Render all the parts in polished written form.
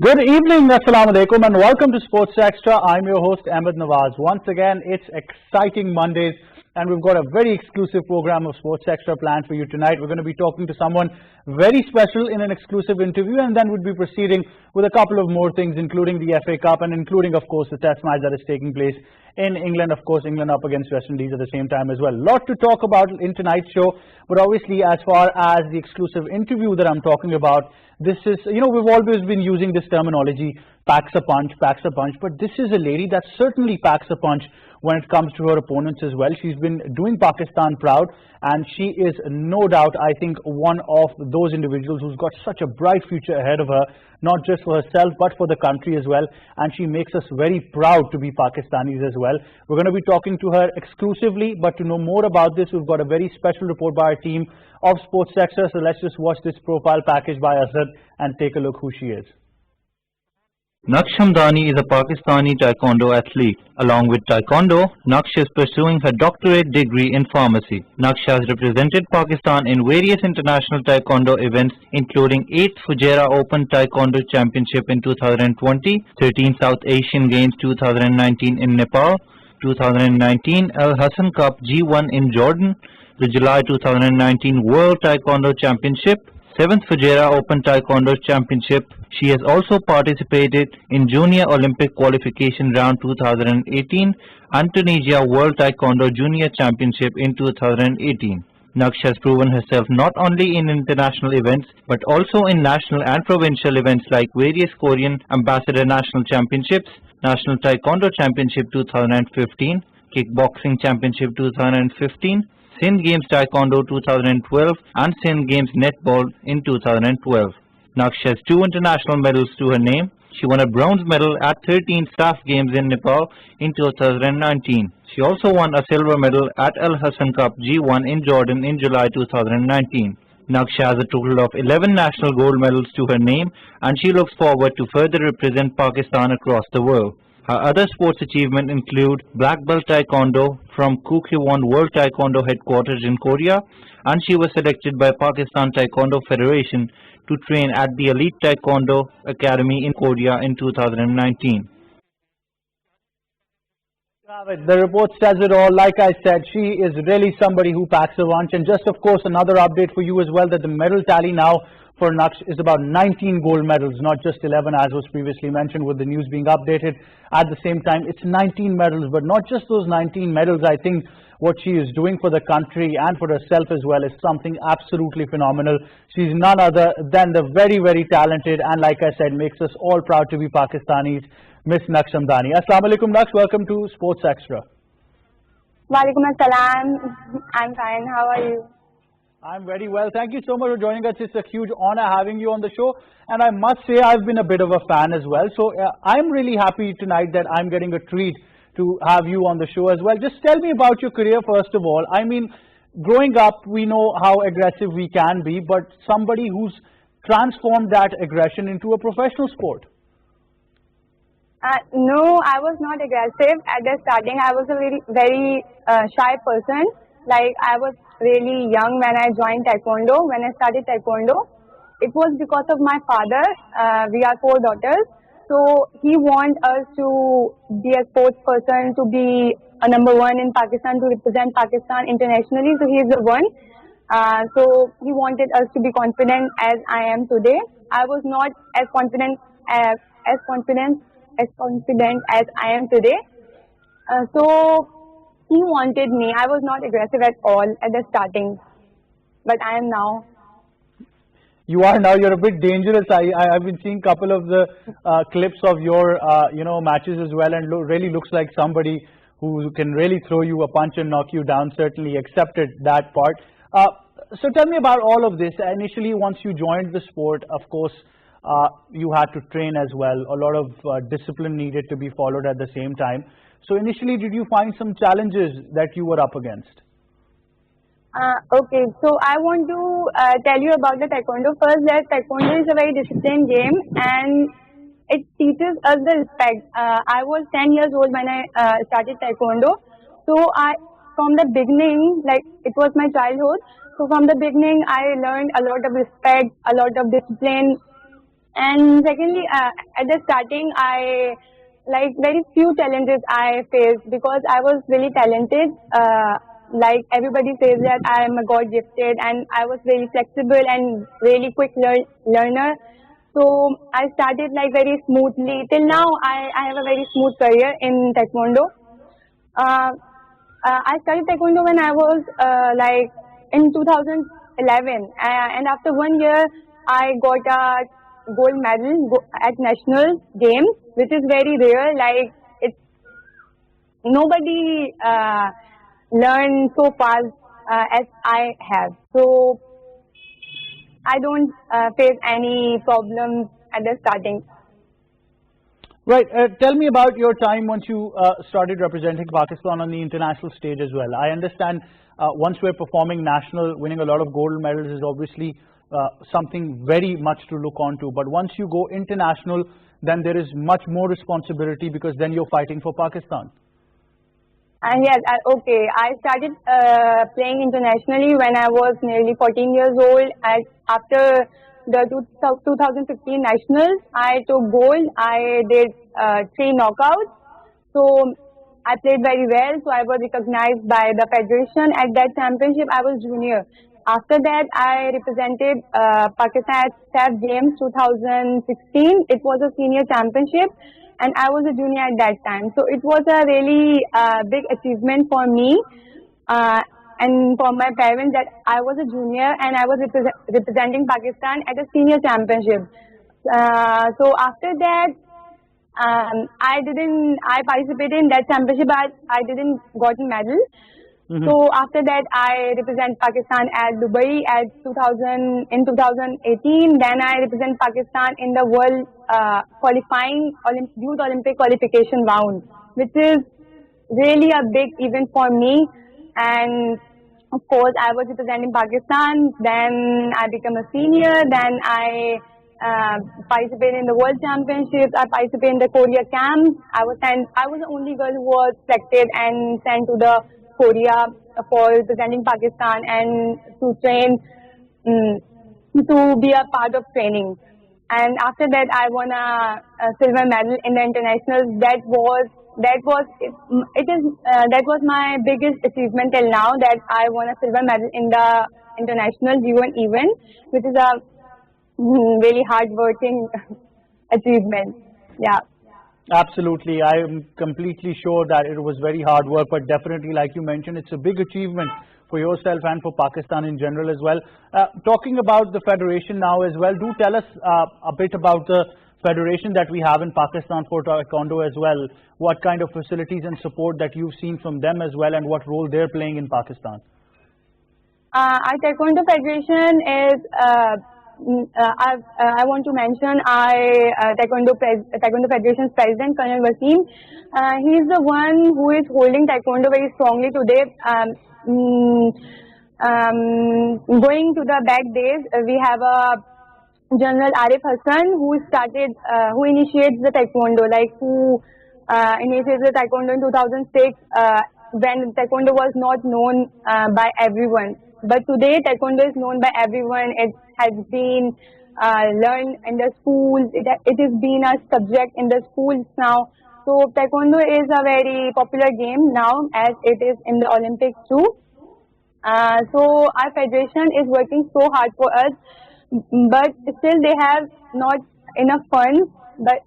Good evening, Assalamu alaikum, and welcome to Sports Extra. I'm your host, Ahmed Nawaz. Once again, it's exciting Mondays, and we've got a very exclusive program of Sports Extra planned for you tonight. We're going to be talking to someone very special in an exclusive interview, and then we'll be proceeding with a couple of more things, including the FA Cup and including, of course, the Test match that is taking place in England. Of course, England up against West Indies at the same time as well. Lot to talk about in tonight's show, but obviously, as far as the exclusive interview that I'm talking about, this is, we've always been using this terminology, packs a punch, but this is a lady that certainly packs a punch when it comes to her opponents as well. She's been doing Pakistan proud, and she is no doubt, I think, one of those individuals who's got such a bright future ahead of her, not just for herself, but for the country as well, and she makes us very proud to be Pakistanis as well. We're going to be talking to her exclusively, but to know more about this, we've got a very special report by our team of Sports Sector, so let's just watch this profile package by Arslan and take a look who she is. Naqsh Hamdani is a Pakistani Taekwondo athlete. Along with Taekwondo, Naqsh is pursuing her doctorate degree in pharmacy. Naqsh has represented Pakistan in various international Taekwondo events, including 8th Fujairah Open Taekwondo Championship in 2020, 13th South Asian Games 2019 in Nepal, 2019 Al Hassan Cup G1 in Jordan, the July 2019 World Taekwondo Championship, 7th Fujairah Open Taekwondo Championship. She has also participated in Junior Olympic Qualification Round 2018 and Tunisia World Taekwondo Junior Championship in 2018. Naqsh has proven herself not only in international events but also in national and provincial events like various Korean Ambassador National Championships, National Taekwondo Championship 2015, Kickboxing Championship 2015, Sindh Games Taekwondo 2012 and Sindh Games Netball in 2012. Naqsh has 2 international medals to her name. She won a bronze medal at 13th SAF Games in Nepal in 2019. She also won a silver medal at Al Hassan Cup G1 in Jordan in July 2019. Naqsh has a total of 11 national gold medals to her name, and she looks forward to further represent Pakistan across the world. Her other sports achievements include Black Belt Taekwondo from Kukkiwon World Taekwondo Headquarters in Korea, and she was selected by Pakistan Taekwondo Federation to train at the Elite Taekwondo Academy in Korea in 2019. The report says it all. Like I said, she is really somebody who packs a punch. And just, of course, another update for you as well, that the medal tally now for Naqsh is about 19 gold medals, not just 11 as was previously mentioned, with the news being updated. At the same time, it's 19 medals, but not just those 19 medals. I think what she is doing for the country and for herself as well is something absolutely phenomenal. She's none other than the very, very talented, and like I said, makes us all proud to be Pakistanis, Miss Naqsh Hamdani. Assalamu alaikum, Naqsh. Welcome to Sports Extra. Walaikum assalam. I'm fine. How are you? I'm very well. Thank you so much for joining us. It's a huge honor having you on the show. And I must say, I've been a bit of a fan as well. So I'm really happy tonight that I'm getting a treat to have you on the show as well. Just tell me about your career, first of all. I mean, growing up, we know how aggressive we can be, but somebody who's transformed that aggression into a professional sport. No, I was not aggressive. At the starting, I was a very shy person. Like, I was really young when I joined Taekwondo. When I started Taekwondo, it was because of my father. We are 4 daughters. So he wants us to be a sports person, to be a number 1 in Pakistan, to represent Pakistan internationally. So he is the one. So he wanted us to be confident as I am today. I was not as confident as I am today. So he wanted me. I was not aggressive at all at the starting, but I am now. You are now. You're a bit dangerous. I've been seeing a couple of the clips of your matches as well, and really looks like somebody who can really throw you a punch and knock you down. Certainly accepted that part. So tell me about all of this. Initially, once you joined the sport, of course, you had to train as well. A lot of discipline needed to be followed at the same time. So initially, did you find some challenges that you were up against? Okay, so I want to tell you about the Taekwondo. First, that Taekwondo is a very disciplined game, and it teaches us the respect. I was 10 years old when I started Taekwondo. So from the beginning, like, it was my childhood. So from the beginning, I learned a lot of respect, a lot of discipline, And secondly, at the starting, I like very few challenges I faced because I was really talented. Like everybody says that I am a God gifted, and I was very flexible and really quick learner. So I started like very smoothly. Till now, I have a very smooth career in Taekwondo. Uh, I started Taekwondo when I was like in 2011, and after 1 year, I got a gold medal at national games, which is very rare. Like it's nobody learned so fast as I have. So I don't face any problems at the starting. Right. Tell me about your time once you started representing Pakistan on the international stage as well. I understand once we're performing national, winning a lot of gold medals is obviously something very much to look on to. But once you go international, then there is much more responsibility because then you're fighting for Pakistan. Yes, okay. I started playing internationally when I was nearly 14 years old. After the 2015 nationals, I took gold. I did 3 knockouts. So I played very well. So I was recognized by the federation. At that championship, I was junior. After that, I represented Pakistan at SAF Games 2016. It was a senior championship, and I was a junior at that time. So it was a really big achievement for me and for my parents that I was a junior and I was representing Pakistan at a senior championship. So after that, I participated in that championship, but I didn't got a medal. So after that, I represent Pakistan at Dubai in 2018. Then I represent Pakistan in the world qualifying Youth Olympic qualification round, which is really a big event for me. And of course, I was representing Pakistan. Then I became a senior. Then I participated in the World Championships. I participated in the Korea camp. I was the only girl who was selected and sent to the Korea for representing Pakistan and to train, to be a part of training. And after that, I won a silver medal in the internationals. That was my biggest achievement till now. That I won a silver medal in the international G1 event, which is a really hard-working achievement. Yeah. Absolutely. I am completely sure that it was very hard work, but definitely, like you mentioned, it's a big achievement for yourself and for Pakistan in general as well. Talking about the federation now as well, do tell us a bit about the federation that we have in Pakistan for Taekwondo as well. What kind of facilities and support that you've seen from them as well, and what role they're playing in Pakistan? Our Taekwondo Federation is I want to mention our Taekwondo Federation's president, Colonel Wasim. He is the one who is holding Taekwondo very strongly today. Going to the back days, we have a General Arif Hassan who initiates the Taekwondo, who initiated the Taekwondo in 2006 when Taekwondo was not known by everyone. But today, Taekwondo is known by everyone. It has been learned in the schools. It has been a subject in the schools now. So Taekwondo is a very popular game now, as it is in the Olympics too. So our federation is working so hard for us, but still they have not enough funds. But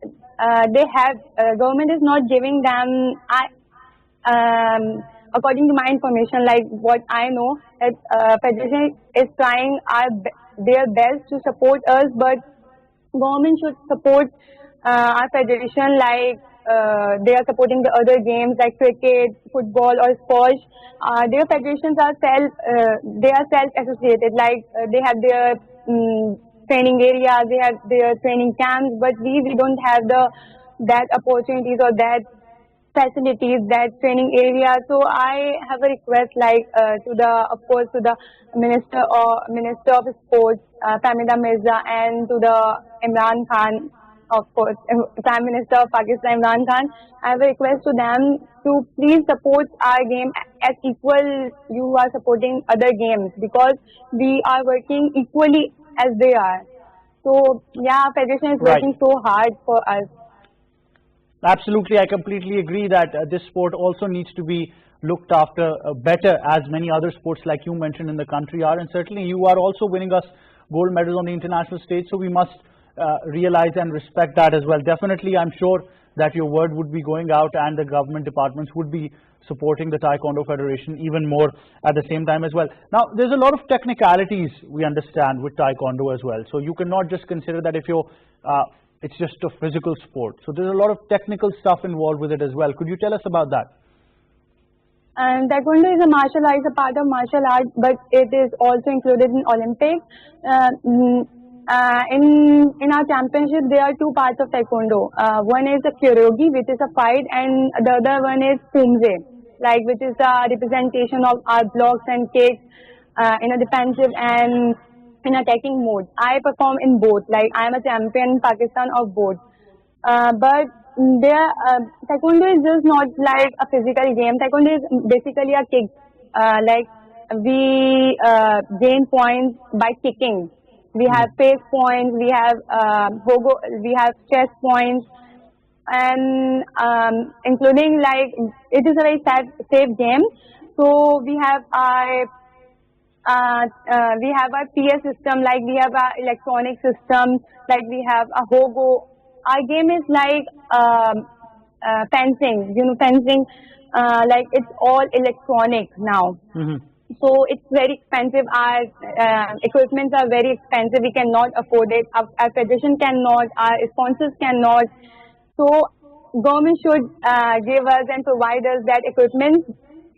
government is not giving them. According to my information, like what I know, that federation is trying their best to support us, but government should support our federation like they are supporting the other games like cricket, football or squash. Their federations are self-associated, like they have their training areas, they have their training camps, but we don't have that opportunities or that facilities, that training area. So I have a request to the Minister of Sports, Famida Mirza, and to the Imran Khan, of course, Prime Minister of Pakistan, Imran Khan. I have a request to them to please support our game as equal you are supporting other games, because we are working equally as they are. So yeah, Federation is Right. working so hard for us. Absolutely, I completely agree that this sport also needs to be looked after better, as many other sports like you mentioned in the country are, and certainly you are also winning us gold medals on the international stage, so we must realize and respect that as well. Definitely, I'm sure that your word would be going out and the government departments would be supporting the Taekwondo Federation even more at the same time as well. Now, there's a lot of technicalities we understand with Taekwondo as well, so you cannot just consider that if you're it's just a physical sport. So there's a lot of technical stuff involved with it as well. Could you tell us about that? And Taekwondo is a martial art, a part of martial art, but it is also included in Olympics. In our championship, there are two parts of Taekwondo. One is the kyoreogi, which is a fight, and the other one is pumse, like which is the representation of our blocks and kicks in a defensive and in attacking mode. I perform in both. Like I am a champion in Pakistan of both. But Taekwondo is just not like a physical game. Taekwondo is basically a kick. Like we gain points by kicking. We have face points. We have we have chest points, and including like it is a very safe game. So we have our PS system, like we have our electronic system, like we have a Hogo. Our game is like fencing, fencing, like it's all electronic now. So it's very expensive. Our equipments are very expensive. We cannot afford it. Our federation cannot. Our sponsors cannot. So government should give us and provide us that equipment.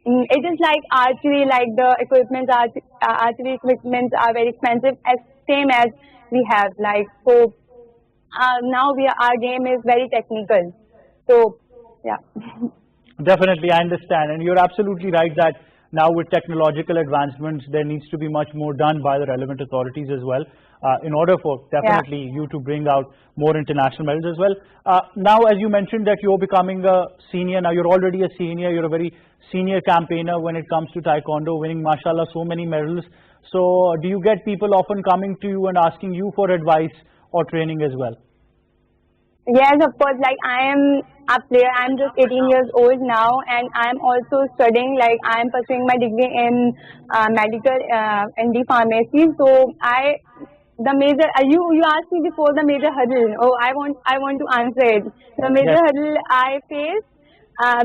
It is like archery, like the archery equipment are very expensive, as same as we have. Like so, now our game is very technical. So, yeah. Definitely, I understand, and you're absolutely right that now with technological advancements, there needs to be much more done by the relevant authorities as well, in order for definitely you to bring out more international medals as well. Now, as you mentioned that you're becoming a senior, now you're already a senior, you're a very senior campaigner when it comes to Taekwondo, winning mashallah so many medals. So do you get people often coming to you and asking you for advice or training as well? Yes, of course. Like I am a player. I'm just 18 years old now, and I'm also studying. Like I'm pursuing my degree in medical ND pharmacy. So the major you asked me before the major hurdle. Oh, I want to answer it. The major hurdle I face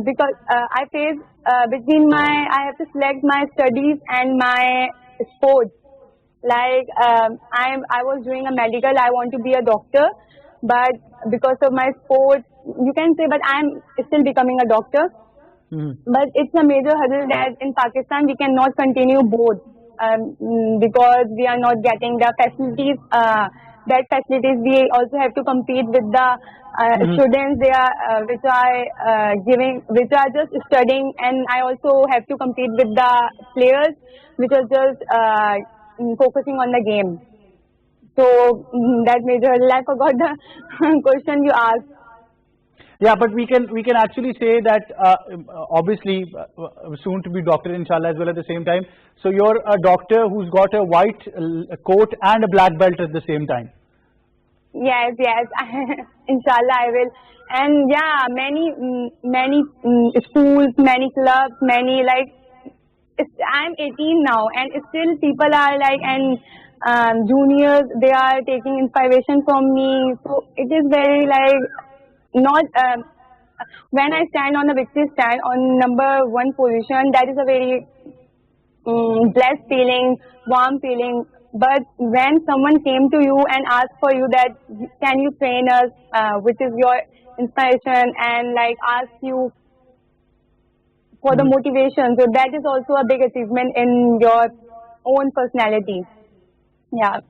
because I face between I have to select my studies and my sports. Like I was doing a medical. I want to be a doctor. But because of my sports, you can say, but I'm still becoming a doctor. But it's a major hurdle that in Pakistan we cannot continue both because we are not getting the facilities. That facilities we also have to compete with the students which are just studying, and I also have to compete with the players which are just focusing on the game. So that major hurdle, I forgot the question you asked. Yeah, but we can actually say that obviously soon to be doctor inshallah as well at the same time. So you're a doctor who's got a white coat and a black belt at the same time. Yes, inshallah I will. And yeah, many schools, many clubs, many like. I'm 18 now, and still people are like juniors. They are taking inspiration from me. So it is very like. Not when I stand on the victory stand on number 1 position, that is a very blessed feeling, warm feeling. But when someone came to you and asked for you that can you train us, which is your inspiration, and like ask you for the motivation, so that is also a big achievement in your own personality. Yeah.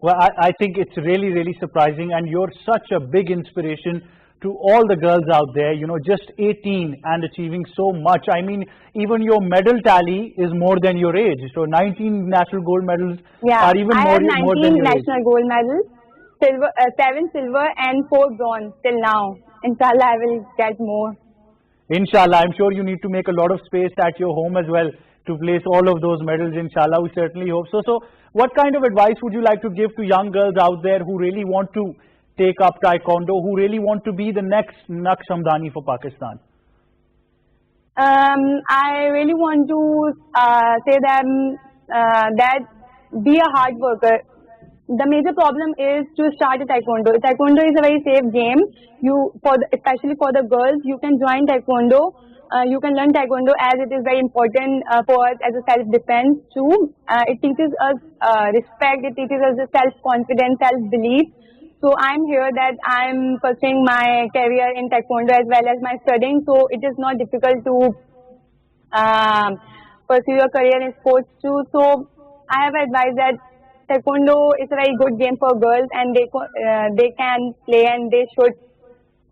Well, I think it's really, really surprising, and you're such a big inspiration to all the girls out there, just 18 and achieving so much. I mean, even your medal tally is more than your age. So 19 national gold medals are even more than your age. I have 19 national gold medals, 7 silver and 4 bronze till now. Inshallah, I will get more. Inshallah, I'm sure you need to make a lot of space at your home as well to place all of those medals. Inshallah, we certainly hope so. So what kind of advice would you like to give to young girls out there who really want to take up Taekwondo, who really want to be the next Naqsh Hamdani for Pakistan? I really want to say them that be a hard worker. The major problem is to start a Taekwondo. Taekwondo is a very safe game. Especially for the girls, you can join Taekwondo. You can learn Taekwondo as it is very important for us as a self-defense too. It teaches us respect. It teaches us self-confidence, self-belief. So I'm here that I'm pursuing my career in Taekwondo as well as my studying. So it is not difficult to pursue your career in sports too. So I have advised that Taekwondo is a very good game for girls, and they can play and they should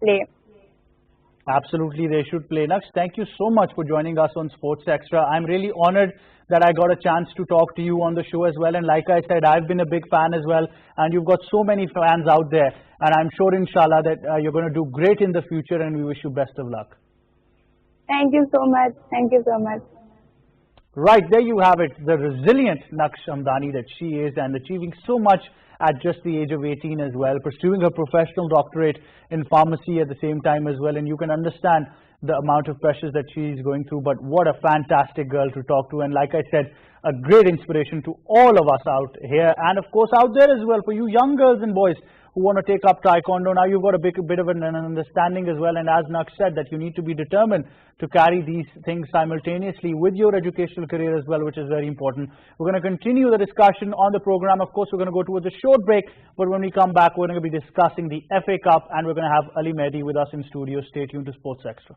play. Absolutely, they should play. Naqsh, thank you so much for joining us on Sports Extra. I'm really honored that I got a chance to talk to you on the show as well. And like I said, I've been a big fan as well. And you've got so many fans out there. And I'm sure, inshallah, that you're going to do great in the future, and we wish you best of luck. Thank you so much. Thank you so much. Right, there you have it, the resilient Naqsh Hamdani that she is, and achieving so much at just the age of 18 as well, pursuing her professional doctorate in pharmacy at the same time as well. And you can understand the amount of pressures that she is going through, but what a fantastic girl to talk to. And like I said, a great inspiration to all of us out here, and of course out there as well, for you young girls and boys who want to take up Taekwondo. Now you've got a bit of an understanding as well, and as Naqsh said, that you need to be determined to carry these things simultaneously with your educational career as well, which is very important. We're going to continue the discussion on the program. Of course, we're going to go towards a short break, but when we come back, we're going to be discussing the FA Cup, and we're going to have Ali Mehdi with us in studio. Stay tuned to Sports Extra.